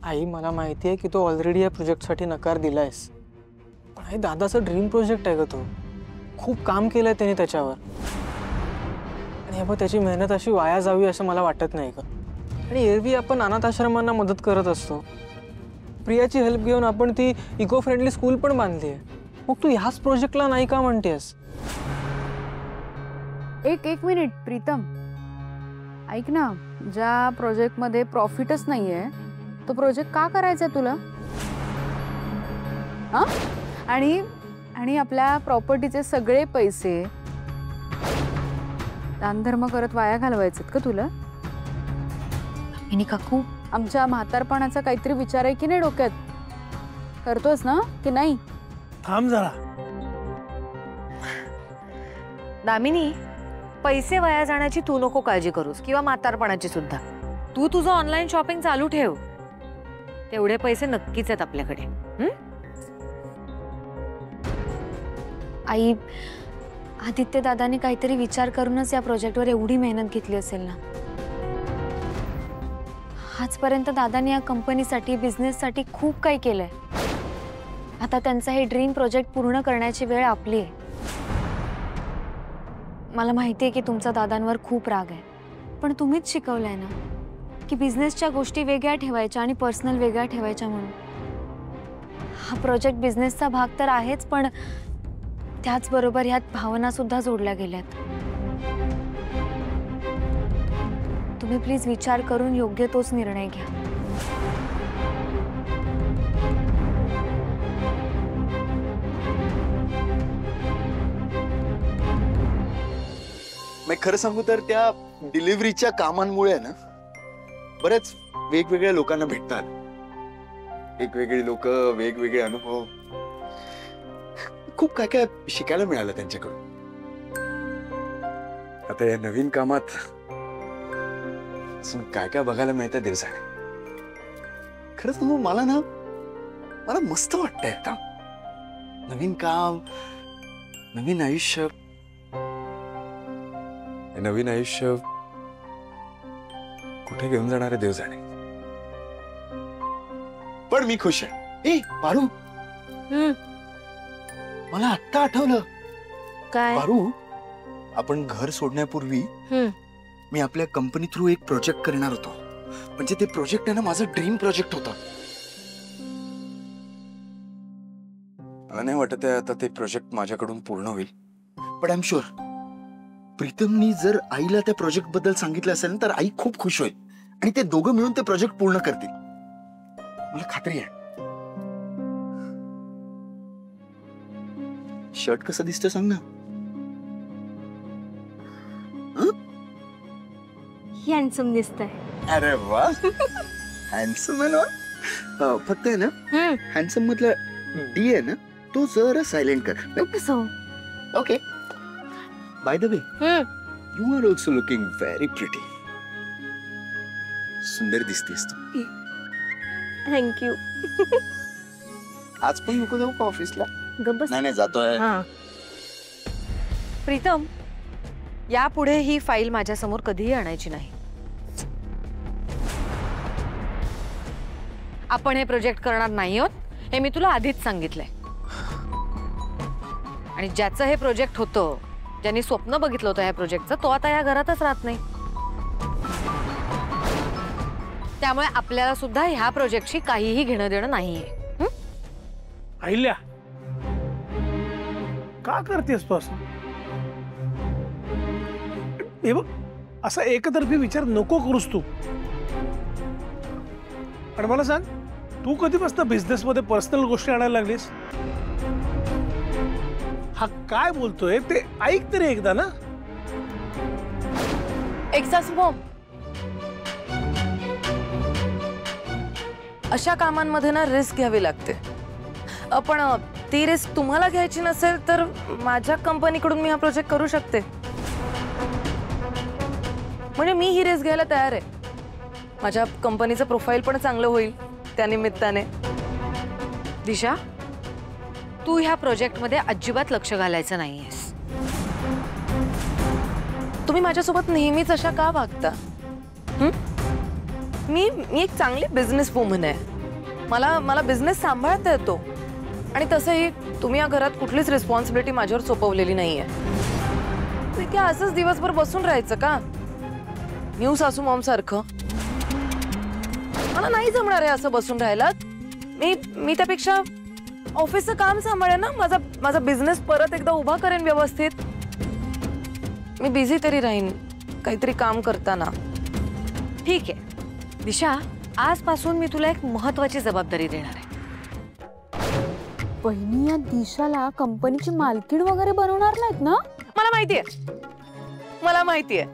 आई मला माहिती आहे की तू ऑलरेडी या प्रोजेक्टसाठी नकार दिलायस, पण आई दादाचा ड्रीम प्रोजेक्ट आहे ग तो. खूप काम केलंय त्याने त्याच्यावर, आणि हे बघ त्याची मेहनत अशी वाया जावी असं मला वाटत नाही का. आणि एरवी आपण अनाथ आश्रमांना मदत करत असतो. प्रियाची हेल्प घेऊन आपण ती इको फ्रेंडली स्कूल पण बांधली आहे. मग तू ह्याच प्रोजेक्टला नाही का म्हणतेस? एक मिनिट प्रीतम, ऐक ना, ज्या प्रोजेक्टमध्ये प्रॉफिटच नाहीये तो प्रोजेक्ट का करायचा तुला? हा? आणि आपल्या प्रॉपर्टीचे सगळे पैसे दानधर्म करत वाया घालवायचेत का तुला? काकू, आमच्या म्हातारपणाचा काहीतरी विचार आहे की नाही डोक्यात? करतोस ना की नाही? थांब जरा. दामिनी, पैसे वाया जाण्याची तू नको काळजी करूस, किंवा म्हातारपणाची सुद्धा. तू तुझं ऑनलाईन शॉपिंग चालू ठेव. तेवढे पैसे नक्कीच आहेत आपल्याकडे. आई, आदित्य दादाने काहीतरी विचार करूनच या प्रोजेक्टवर एवढी मेहनत घेतली असेल ना. आजपर्यंत दादाने या कंपनीसाठी, बिझनेससाठी खूप काही केलंय. आता त्यांचा हे ड्रीम प्रोजेक्ट पूर्ण करण्याची वेळ आपली आहे. मला माहिती आहे की तुमचा दादांवर खूप राग आहे, पण तुम्हीच शिकवलंय ना की बिझनेसच्या गोष्टी वेगळ्या ठेवायच्या आणि पर्सनल वेगळ्या ठेवायच्या म्हणून. हा प्रोजेक्ट बिझनेसचा भाग तर आहेच, पण त्याचबरोबर ह्यात भावना सुद्धा जोडल्या गेल्यात. तुम्ही प्लीज विचार करून योग्य तोच निर्णय घ्या. मी खरं सांगू तर त्या डिलिव्हरीच्या कामांमुळे ना बरेच वेगवेगळ्या लोकांना भेटतात. वेगवेगळी लोक, वेगवेगळे अनुभव, खूप काय काय शिकायला मिळालं त्यांच्याकडून. आता या नवीन कामात काय काय बघायला मिळतं दिवसाने. खरंच सांगू, मला मस्त वाटतंय आता. नवीन काम, नवीन आयुष्य. नवीन आयुष्य कुठे घेऊन जाणार आहे देव जाणे. पण मी खुश आहे. ए पारू, मला आत्ता आठवलं. काय? पारू, आपण घर सोडण्यापूर्वी मी आपल्या कंपनी थ्रू एक प्रोजेक्ट करणार होतो. म्हणजे ते प्रोजेक्ट आहे ना, माझं ड्रीम प्रोजेक्ट होतं. मला नाही वाटत आहे आता ते प्रोजेक्ट माझ्याकडून पूर्ण होईल, पण आय एम शुअर प्रीतमनी जर आईला त्या प्रोजेक्ट बद्दल सांगितलं असेल तर आई खूप खुश होईल आणि ते दोघं मिळून ते प्रोजेक्ट पूर्ण करतील. मला खात्री आहे. शर्ट कसं दिसतं सांग ना. हँडसम दिसतंय. अरे वा, हँडसम आहे ना. फक्त आहे ना, हँडसम मधलं डी आहे ना, तो जरा सायलेंट कर. Okay. Bye the way, you are also looking very pretty. सुंदर दिसतेस तू. थँक्यू. आज पण नको जाऊ का ऑफिसला? नाही जातोय. प्रीतम, यापुढे ही फाईल माझ्या समोर कधीही आणायची नाही. आपण हे प्रोजेक्ट करणार नाही आहोत हे मी तुला आधीच सांगितलंय. आणि ज्याचं हे प्रोजेक्ट होतं, ज्यांनी स्वप्न बघितलं होतं ह्या प्रोजेक्टचं, तो आता या घरातच राहत नाही. त्यामुळे आपल्याला सुद्धा ह्या प्रोजेक्टशी काहीही घेणं देणं नाहीये. अहिल्या, का करतेस तू असं? हे बघ, असा एकतर्फी विचार नको करूस तू. आणि मला सांग, तू कधीपासून बिझनेस मध्ये पर्सनल गोष्टी आणायला लागलीस? हा काय बोलतोय ते ऐक तरी एकदा ना. अशा कामांमध्ये ना रिस्क घ्यावी लागते. पण ती रिस्क तुम्हाला घ्यायची नसेल तर माझ्या कंपनीकडून मी हा प्रोजेक्ट करू शकते. म्हणजे मी ही रिस्क घ्यायला तयार आहे. माझ्या कंपनीचं प्रोफाईल पण चांगलं होईल त्या निमित्ताने. दिशा, तू ह्या प्रोजेक्टमध्ये अजिबात लक्ष घालायचं नाहीयेस. तुम्ही माझ्यासोबत नेहमीच अशा का वागता? मी एक चांगली बिझनेस वुमन आहे. मला मला बिझनेस सांभाळता येतो आणि तसंही तुम्ही या घरात कुठलीच रिस्पॉन्सिबिलिटी माझ्यावर सोपवलेली नाहीये. तुम्ही काय असंच दिवसभर बसून राहायचं का न्यू सासू मॉम सारखं? मला नाही जमणार आहे असं बसून राहायला. मी त्यापेक्षा ऑफिसचं काम सांभाळेन ना, माझा बिझनेस परत एकदा उभा करेन व्यवस्थित. मी बिझी तरी राहीन काहीतरी काम करताना. ठीक आहे दिशा, आजपासून मी तुला एक महत्वाची जबाबदारी देणार आहे. बहिणी या दिशाला कंपनीची मालकीण वगैरे बनवणार नाहीत ना? मला माहितीये.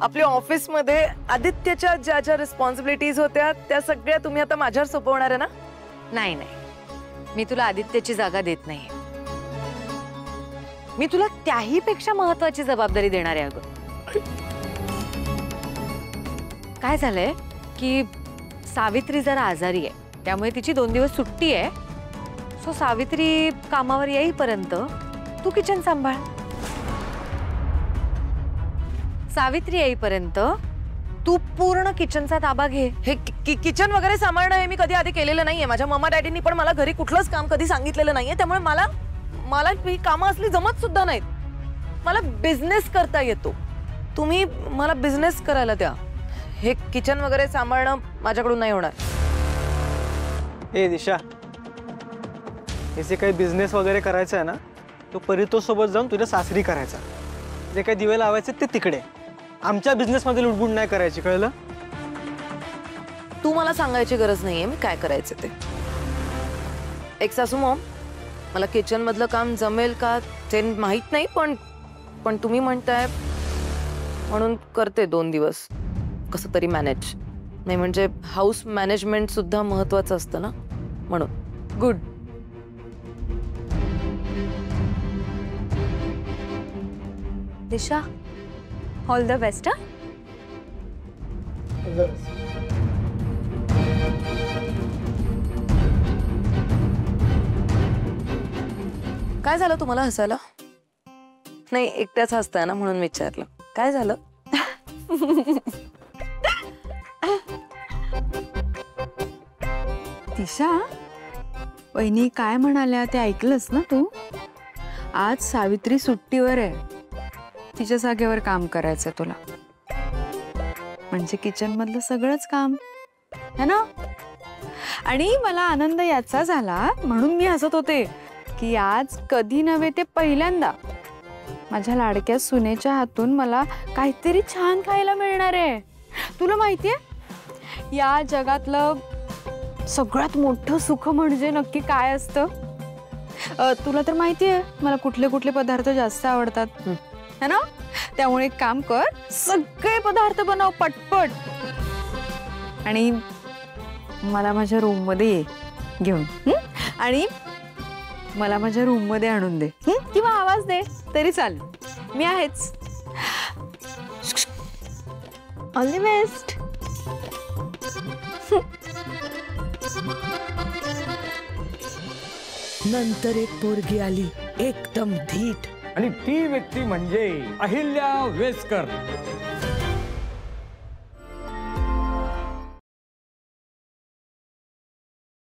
आपल्या ऑफिसमध्ये आदित्यच्या ज्या ज्या रिस्पॉन्सिबिलिटीज होत्या त्या सगळ्या तुम्ही आता माझ्यावर सोपवणार आहे ना? नाही नाही, मी तुला आदित्यची जागा देत नाही. मी तुला त्याही पेक्षा महत्वाची जबाबदारी देणार आहे. अगं काय झालंय की सावित्री जरा आजारी आहे, त्यामुळे तिची 2 दिवस सुट्टी आहे. सो सावित्री कामावर येईपर्यंत तू किचन सांभाळ. सावित्री येईपर्यंत तू पूर्ण किचनचा ताबा घे. हे किचन वगैरे सांभाळणं हे मी कधी आधी केलेलं नाहीये. माझ्या मम्मा डॅडींनी पण मला घरी कुठलंच काम कधी सांगितलेलं नाहीये. त्यामुळे मला ही कामं असली जमत सुद्धा नाहीत. मला बिझनेस करता येतो. तुम्ही मला बिझनेस करायला द्या. हे किचन वगैरे सांभाळणं माझ्याकडून नाही होणार. ए दिशा, हे जे काही बिझनेस वगैरे करायचं आहे ना, तो परितोषसोबत जाऊन तुझ्या सासरी करायचा. जे काही दिवे लावायचे ते तिकडे. आमच्या बिझनेसमध्ये लुडबुड नाही करायची, कळलं? तू मला सांगायची गरज नाहीये मी काय करायचं ते. एक सासू मॉम, मला किचन मधलं काम जमेल का ते माहित नाही, पण तुम्ही म्हणताय म्हणून करते 2 दिवस कसं तरी मॅनेज. नाही म्हणजे हाऊस मॅनेजमेंट सुद्धा महत्वाचं असतं ना, म्हणून. Good. Disha, all the best. काय झालं तुम्हाला हसायला? नाही एकट्याच हसताय ना म्हणून विचारलं. काय झालं? दिशा, वहिनी काय म्हणाल्या ते ऐकलंस ना तू? आज सावित्री सुट्टीवर आहे. तिच्या जागेवर काम करायचंय तुला. म्हणजे किचन मधलं सगळंच काम है ना? आणि मला आनंद याचा झाला म्हणून मी हसत होते की आज कधी नव्हे ते पहिल्यांदा माझ्या लाडक्या सुनेच्या हातून मला काहीतरी छान खायला मिळणार आहे. तुला माहितीये या जगातलं सगळ्यात मोठं सुख म्हणजे नक्की काय असतं? तुला तर माहितीये मला कुठले कुठले पदार्थ जास्त आवडतात है ना? त्यामुळे एक काम कर, सगळे पदार्थ बनव पटपट आणि मला माझ्या रूम मध्ये ये घेऊन. आणि मला माझ्या रूम मध्ये आणून दे किंवा आवाज दे तरी चालेल, मी आहेच. All the best. नंतर एक पोरगी आली एकदम धीट, आणि ती व्यक्ती म्हणजे अहिल्या वेसकर.